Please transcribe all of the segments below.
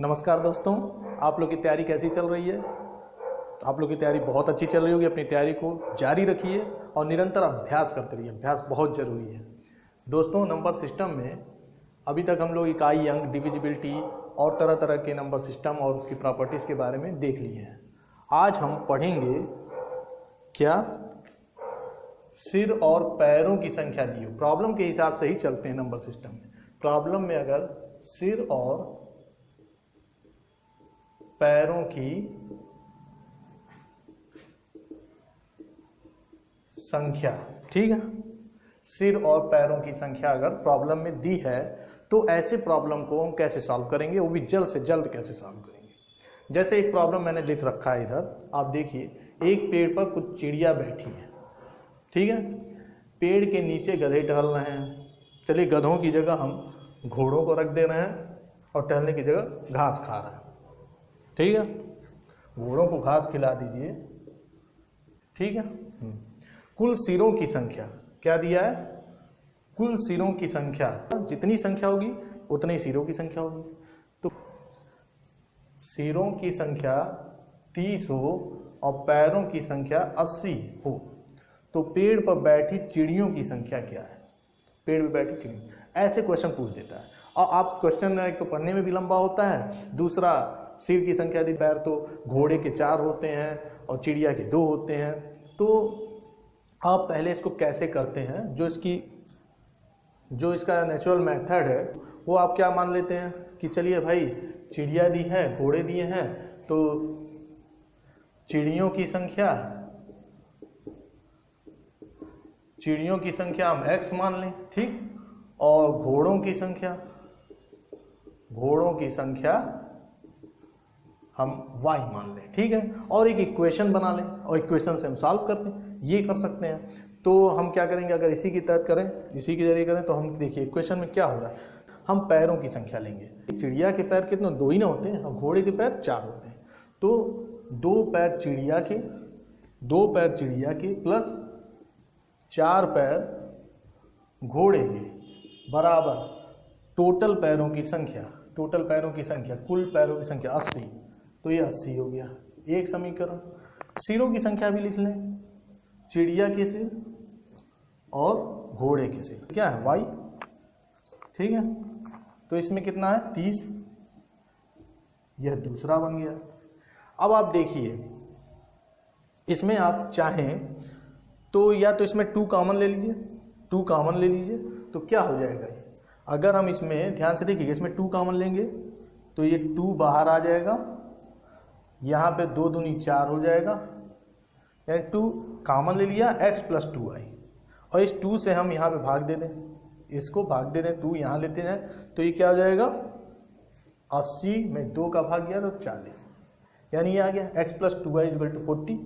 नमस्कार दोस्तों, आप लोग की तैयारी कैसी चल रही है। आप लोग की तैयारी बहुत अच्छी चल रही होगी। अपनी तैयारी को जारी रखिए और निरंतर अभ्यास करते रहिए। अभ्यास बहुत ज़रूरी है दोस्तों। नंबर सिस्टम में अभी तक हम लोग इकाई अंक, डिविजिबिलिटी और तरह तरह के नंबर सिस्टम और उसकी प्रॉपर्टीज़ के बारे में देख लिए हैं। आज हम पढ़ेंगे क्या, सिर और पैरों की संख्या दी हो। प्रॉब्लम के हिसाब से ही चलते हैं नंबर सिस्टम में। प्रॉब्लम में अगर सिर और पैरों की संख्या, ठीक है, सिर और पैरों की संख्या अगर प्रॉब्लम में दी है तो ऐसे प्रॉब्लम को हम कैसे सॉल्व करेंगे, वो भी जल्द से जल्द कैसे सॉल्व करेंगे। जैसे एक प्रॉब्लम मैंने लिख रखा है इधर, आप देखिए। एक पेड़ पर कुछ चिड़िया बैठी है, ठीक है। पेड़ के नीचे गधे टहल रहे हैं। चलिए, गधों की जगह हम घोड़ों को रख दे रहे हैं और टहलने की जगह घास खा रहे हैं, ठीक है। घोड़ों को घास खिला दीजिए, ठीक है। कुल सिरों की संख्या क्या दिया है? कुल सिरों की संख्या, जितनी संख्या होगी उतनी सिरों की संख्या होगी। तो सिरों की संख्या 30 हो और पैरों की संख्या 80 हो तो पेड़ पर बैठी चिड़ियों की संख्या क्या है? पेड़ पर बैठी चिड़िया, ऐसे क्वेश्चन पूछ देता है। और आप क्वेश्चन एक तो पढ़ने में भी लंबा होता है, दूसरा सिर की संख्या दी, पैर तो घोड़े के 4 होते हैं और चिड़िया के 2 होते हैं। तो आप पहले इसको कैसे करते हैं, जो इसका नेचुरल मेथड है वो आप क्या मान लेते हैं कि चलिए भाई, चिड़िया दी है, घोड़े दिए हैं, तो चिड़ियों की संख्या हम x मान लें, ठीक। और घोड़ों की संख्या हम y मान लें, ठीक है। और एक इक्वेशन बना लें और इक्वेशन से हम सॉल्व कर लें। ये कर सकते हैं। तो हम क्या करेंगे, अगर इसी की तहत करें, इसी के जरिए करें, तो हम देखिए इक्वेशन में क्या हो रहा है। हम पैरों की संख्या लेंगे। चिड़िया के पैर कितने? 2 ही ना होते हैं, और घोड़े के पैर 4 होते हैं। तो 2 पैर चिड़िया के प्लस 4 पैर घोड़े के बराबर टोटल पैरों की संख्या, कुल पैरों की संख्या 80। तो ये 80 हो गया एक समीकरण। सिरों की संख्या भी लिख लें, चिड़िया के सिर और घोड़े के सिर क्या है? y, ठीक है। तो इसमें कितना है? 30। यह दूसरा बन गया। अब आप देखिए, इसमें आप चाहें तो या तो इसमें 2 कॉमन ले लीजिए, तो क्या हो जाएगा ये? अगर हम इसमें ध्यान से देखिए, इसमें 2 कॉमन लेंगे तो ये 2 बाहर आ जाएगा, यहाँ पे 2 दूनी 4 हो जाएगा, यानी 2 कॉमन ले लिया, x + 2y। और इस 2 से हम यहाँ पे भाग दे दें, इसको भाग दे दें, 2 यहाँ लेते हैं, तो ये क्या हो जाएगा? 80 में 2 का भाग गया तो 40, यानी ये आ गया x + 2y = 40।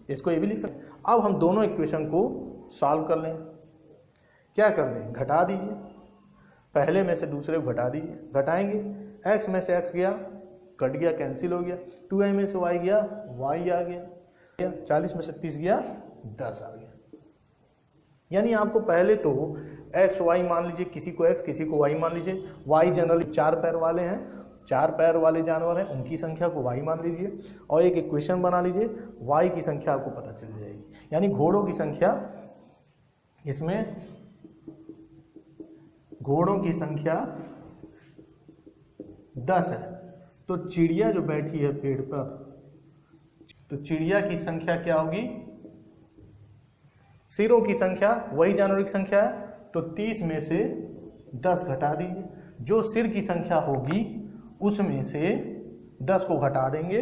इसको ये भी लिख सकते हैं। अब हम दोनों इक्वेशन को सॉल्व कर लें। क्या कर दें? घटा दीजिए, पहले में से दूसरे को घटा दीजिए। घटाएंगे, x में से x गया, कट गया, कैंसिल हो गया। 2y में से y गया, y आ गया। 40 में से 30 गया, 10 आ गया। यानी आपको पहले तो x y मान लीजिए, किसी को x किसी को y मान लीजिए। y जनरली 4 पैर वाले हैं, 4 पैर वाले जानवर हैं, उनकी संख्या को y मान लीजिए और एक इक्वेशन बना लीजिए। y की संख्या आपको पता चल जाएगी। यानी घोड़ों की संख्या, इसमें घोड़ों की संख्या 10 है। तो चिड़िया जो बैठी है पेड़ पर, तो चिड़िया की संख्या क्या होगी? सिरों की संख्या वही जानवरों की संख्या है, तो 30 में से 10 घटा दीजिए। जो सिर की संख्या होगी उसमें से 10 को घटा देंगे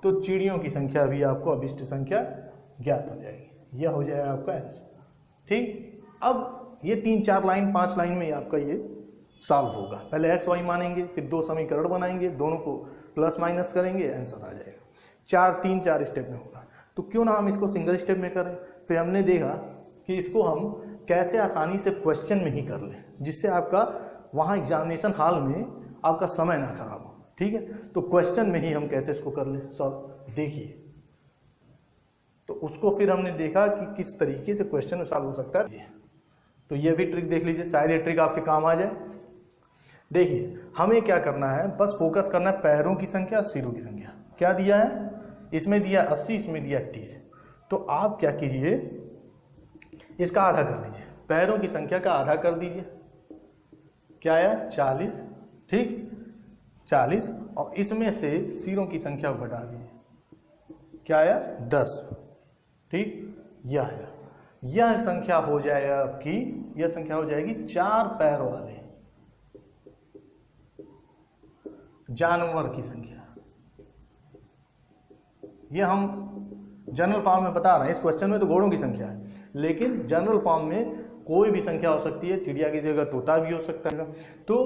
तो चिड़ियों की संख्या भी आपको अभिष्ट संख्या ज्ञात हो जाएगी। यह हो जाएगा आपका आंसर, ठीक। अब ये 3 4 लाइन 5 लाइन में आपका ये सॉल्व होगा। पहले x y मानेंगे, फिर 2 समीकरण बनाएंगे, दोनों को प्लस माइनस करेंगे, आंसर आ जाएगा। 4 स्टेप में होगा। तो क्यों ना हम इसको सिंगल स्टेप में करें। फिर हमने देखा कि इसको हम कैसे आसानी से क्वेश्चन में ही कर लें, जिससे आपका वहाँ एग्जामिनेशन हॉल में आपका समय ना खराब हो, ठीक है। तो क्वेश्चन में ही हम कैसे इसको कर लें सॉल्व, देखिए। तो उसको फिर हमने देखा कि किस तरीके से क्वेश्चन सॉल्व हो सकता है। तो ये भी ट्रिक देख लीजिए, शायद ये ट्रिक आपके काम आ जाए। देखिए हमें क्या करना है, बस फोकस करना है पैरों की संख्या और सिरों की संख्या। क्या दिया है, इसमें दिया 80, इसमें दिया 30। तो आप क्या कीजिए, इसका आधा कर दीजिए, पैरों की संख्या का आधा कर दीजिए। क्या आया 40, ठीक 40, और इसमें से सिरों की संख्या को घटा दीजिए। क्या आया 10, ठीक। यह आया, यह संख्या हो जाएगा आपकी, यह संख्या हो जाएगी 4 पैर वाले जानवर की संख्या। ये हम जनरल फॉर्म में बता रहे हैं, इस क्वेश्चन में तो घोड़ों की संख्या है, लेकिन जनरल फॉर्म में कोई भी संख्या हो सकती है, चिड़िया की जगह तोता भी हो सकता है। तो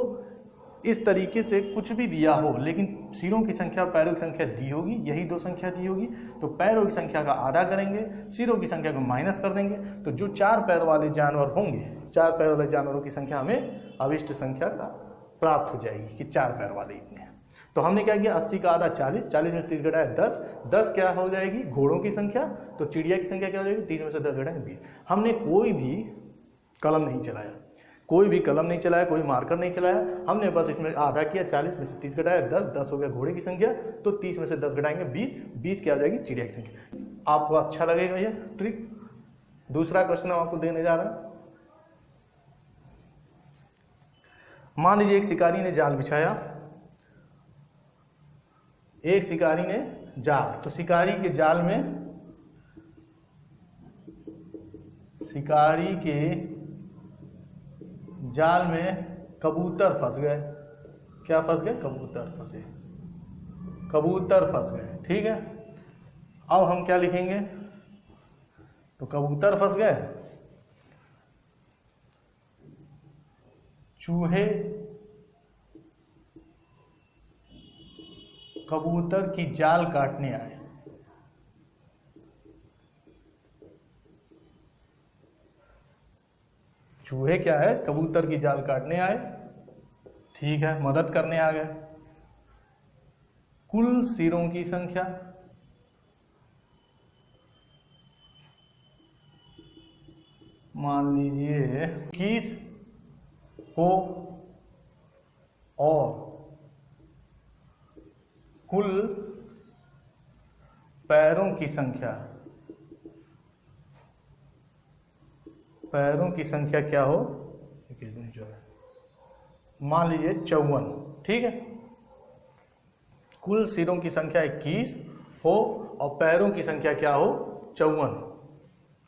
इस तरीके से कुछ भी दिया हो, लेकिन सिरों की संख्या और पैरों की संख्या दी होगी, यही दो संख्या दी होगी, तो पैरों की संख्या का आधा करेंगे, सिरों की संख्या को माइनस कर देंगे। तो जो 4 पैर वाले जानवर होंगे, 4 पैर वाले जानवरों की संख्या हमें अभिष्ट संख्या का प्राप्त हो जाएगी कि 4 पैर वाले इतने हैं। तो हमने क्या किया, 80 का आधा 40, 40 में 30 घटाया 10, 10 क्या हो जाएगी घोड़ों की संख्या, तो चिड़िया की संख्या क्या हो जाएगी, 30 में से 10 घटाएंगे 20। हमने कोई भी कलम नहीं चलाया, कोई भी कलम नहीं चलाया, कोई मार्कर नहीं चलाया, हमने बस इसमें आधा किया, 40 में से 30 घटाया 10, 10 हो गया घोड़े की संख्या, तो 30 में से 10 घटाएंगे 20, 20 क्या हो जाएगी चिड़िया की संख्या। आपको अच्छा लगेगा यह ट्रिक। दूसरा क्वेश्चन हम आपको देने जा रहे हैं। मान लीजिए एक शिकारी ने जाल बिछाया, एक शिकारी ने जाल, तो शिकारी के जाल में, शिकारी के जाल में कबूतर फंस गए। क्या फंस गए, कबूतर फंसे, कबूतर फंस गए, ठीक है। अब हम क्या लिखेंगे, तो कबूतर फंस गए, चूहे कबूतर की जाल काटने आए। चूहे क्या है, कबूतर की जाल काटने आए, ठीक है, मदद करने आ गए। कुल सिरों की संख्या, मान लीजिए 21 हो, और कुल पैरों की संख्या, पैरों की संख्या क्या हो, जो है मान लीजिए 54, ठीक है। कुल सिरों की संख्या 21 हो और पैरों की संख्या क्या हो, 54,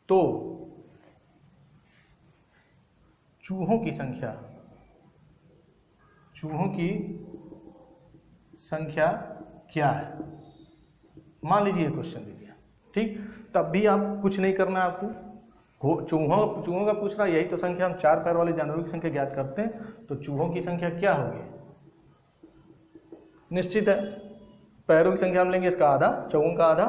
तो चूहों की संख्या, चूहों की संख्या क्या है, मान लीजिए क्वेश्चन दे दिया, ठीक। तब भी आप कुछ नहीं करना है आपको, चूहों का पूछ रहा है, यही तो संख्या, हम 4 पैर वाले जानवरों की संख्या ज्ञात करते हैं, तो चूहों की संख्या क्या होगी, निश्चित है पैरों की संख्या हम लेंगे इसका आधा, 54 का आधा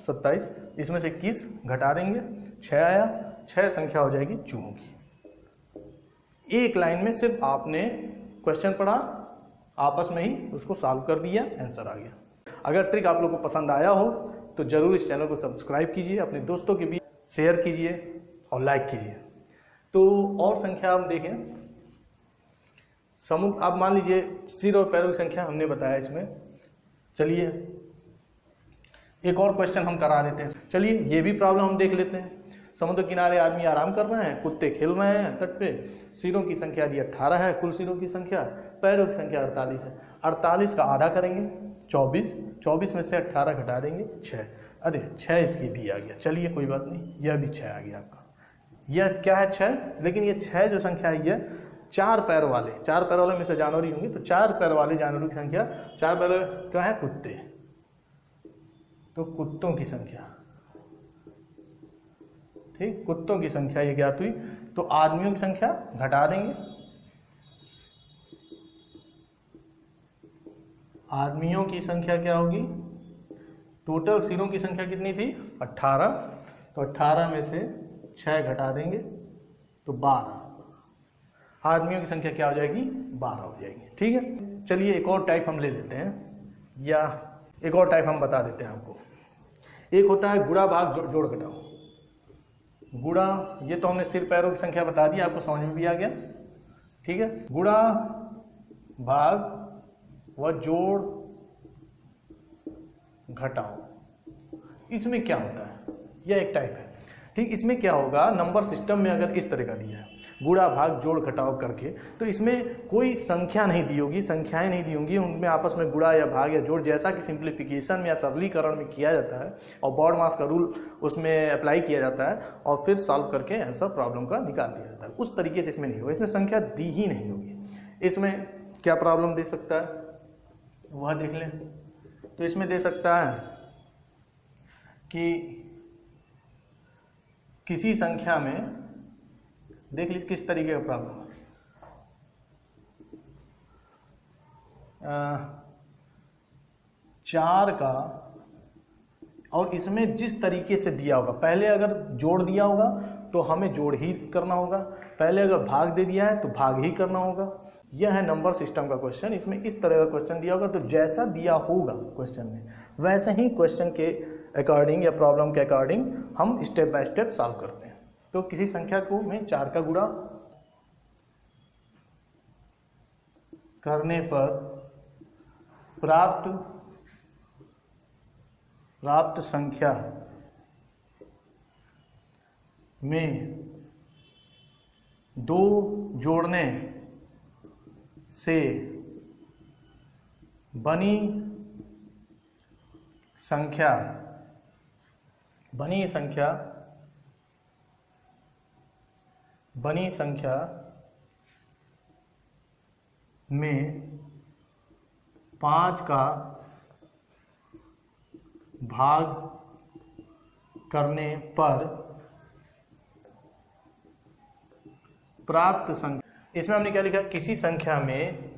27, इसमें से 21 घटा देंगे, 6 आया, 6 संख्या हो जाएगी चूहों की। एक लाइन में सिर्फ आपने क्वेश्चन पढ़ा, आपस में ही उसको सॉल्व कर दिया, आंसर आ गया। अगर ट्रिक आप लोग को पसंद आया हो तो जरूर इस चैनल को सब्सक्राइब कीजिए, अपने दोस्तों के बीच शेयर कीजिए और लाइक कीजिए। तो और संख्या हम देखें, समुद्र, आप मान लीजिए सिर और पैरों की संख्या हमने बताया इसमें। चलिए एक और क्वेश्चन हम करा देते हैं, चलिए ये भी प्रॉब्लम हम देख लेते हैं। समुद्र किनारे आदमी आराम कर रहे हैं, कुत्ते खेल रहे हैं तट पे, सिरों की संख्या दी 18 है, कुल सिरों की संख्या, पैरों की संख्या 48 है। 48 का आधा करेंगे 24, 24 में से 18 घटा देंगे 6, अरे 6 इसकी भी आ गया, चलिए कोई बात नहीं, यह भी 6 आ गया आपका। यह क्या है 6, लेकिन ये 6 जो संख्या है ये 4 पैर वाले, 4 पैर वाले में से जानवर ही होंगे, तो 4 पैर वाले जानवरों की संख्या, 4 पैर वाले क्या है, कुत्ते, तो कुत्तों की संख्या, ठीक, कुत्तों की संख्या ये ज्ञात हुई। तो आदमियों की संख्या घटा देंगे, आदमियों की संख्या क्या होगी, टोटल सिरों की संख्या कितनी थी 18, तो 18 में से 6 घटा देंगे तो 12, आदमियों की संख्या क्या हो जाएगी 12 हो जाएगी, ठीक है। चलिए एक और टाइप हम ले लेते हैं, या एक और टाइप हम बता देते हैं आपको। एक होता है गुणा भाग जोड़ घटाओ। गुणा, ये तो हमने सिर पैरों की संख्या बता दी, आपको समझ में भी आ गया, ठीक है। गुणा भाग व जोड़ घटाओ, इसमें क्या होता है, यह एक टाइप है। ठीक, इसमें क्या होगा, नंबर सिस्टम में अगर इस तरह का दिया है गुणा भाग जोड़ घटाव करके, तो इसमें कोई संख्या नहीं दी होगी, संख्याएं नहीं दी होंगी, उनमें आपस में गुणा या भाग या जोड़ जैसा कि सिंप्लीफिकेशन या सरलीकरण में किया जाता है और बॉडमास का रूल उसमें अप्लाई किया जाता है और फिर सॉल्व करके आंसर प्रॉब्लम का निकाल दिया जाता है। उस तरीके से इसमें नहीं होगा, इसमें संख्या दी ही नहीं होगी। इसमें क्या प्रॉब्लम दे सकता है वह देख लें। तो इसमें दे सकता है कि किसी संख्या में, देख लीजिए किस तरीके का प्रॉब्लम है, 4 का, और इसमें जिस तरीके से दिया होगा, पहले अगर जोड़ दिया होगा तो हमें जोड़ ही करना होगा, पहले अगर भाग दे दिया है तो भाग ही करना होगा। यह है नंबर सिस्टम का क्वेश्चन। इसमें इस तरह का क्वेश्चन दिया होगा तो जैसा दिया होगा क्वेश्चन में वैसे ही क्वेश्चन के अकॉर्डिंग या प्रॉब्लम के अकॉर्डिंग हम स्टेप बाय स्टेप सॉल्व करते हैं। तो किसी संख्या को में 4 का गुणा करने पर प्राप्त संख्या में 2 जोड़ने से बनी संख्या में 5 का भाग करने पर प्राप्त संख्या। इसमें हमने क्या लिखा, किसी संख्या में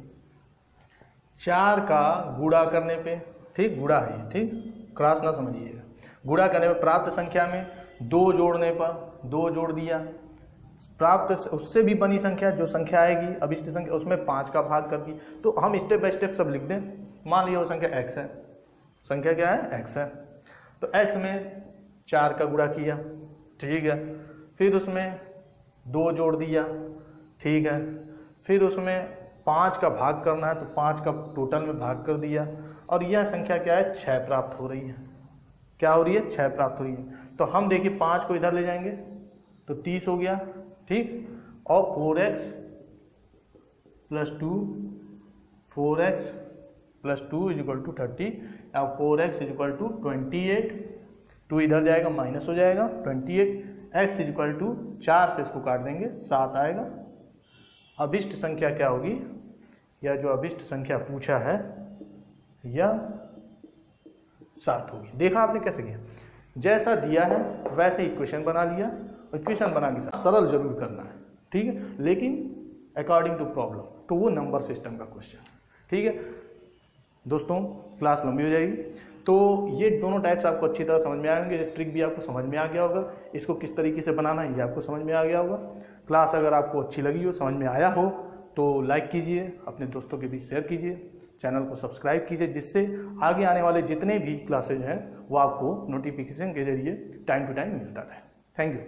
4 का गुणा करने पे, ठीक, गुणा है ये, ठीक, क्रॉस ना समझिएगा, गुणा करने पर प्राप्त संख्या में 2 जोड़ने पर 2 जोड़ दिया, प्राप्त उससे भी बनी संख्या जो संख्या आएगी अभिष्ट संख्या उसमें 5 का भाग कर दी। तो हम स्टेप बाय स्टेप सब लिख दें। मान लिया वो संख्या x है, संख्या क्या है, x है, तो x में 4 का गुणा किया, ठीक है, फिर उसमें 2 जोड़ दिया, ठीक है, फिर उसमें 5 का भाग करना है तो 5 का टोटल में भाग कर दिया, और यह संख्या क्या है, 6 प्राप्त हो रही है। क्या हो रही है, 6 प्राप्त हो रही है। तो हम देखिए 5 को इधर ले जाएंगे तो 30 हो गया, ठीक, और 4x plus 2 is equal to 30, या 4x इज इक्वल टू 28, 2 इधर जाएगा माइनस हो जाएगा 28, x इज इक्वल टू 4 से इसको काट देंगे 7 आएगा। अभिष्ट संख्या क्या होगी, या जो अभिष्ट संख्या पूछा है यह 7 होगी। देखा आपने कैसे किया, जैसा दिया है वैसे इक्वेशन बना लिया, इक्वेशन बना के सरल जरूर करना है, ठीक है, लेकिन अकॉर्डिंग टू प्रॉब्लम, तो वो नंबर सिस्टम का क्वेश्चन, ठीक है। दोस्तों क्लास लंबी हो जाएगी, तो ये दोनों टाइप्स आपको अच्छी तरह समझ में आएंगे, ट्रिक भी आपको समझ में आ गया होगा, इसको किस तरीके से बनाना है ये आपको समझ में आ गया होगा। क्लास अगर आपको अच्छी लगी हो, समझ में आया हो, तो लाइक कीजिए, अपने दोस्तों के बीच शेयर कीजिए, चैनल को सब्सक्राइब कीजिए, जिससे आगे आने वाले जितने भी क्लासेज हैं वो आपको नोटिफिकेशन के जरिए टाइम टू टाइम मिलता रहे। Thank you.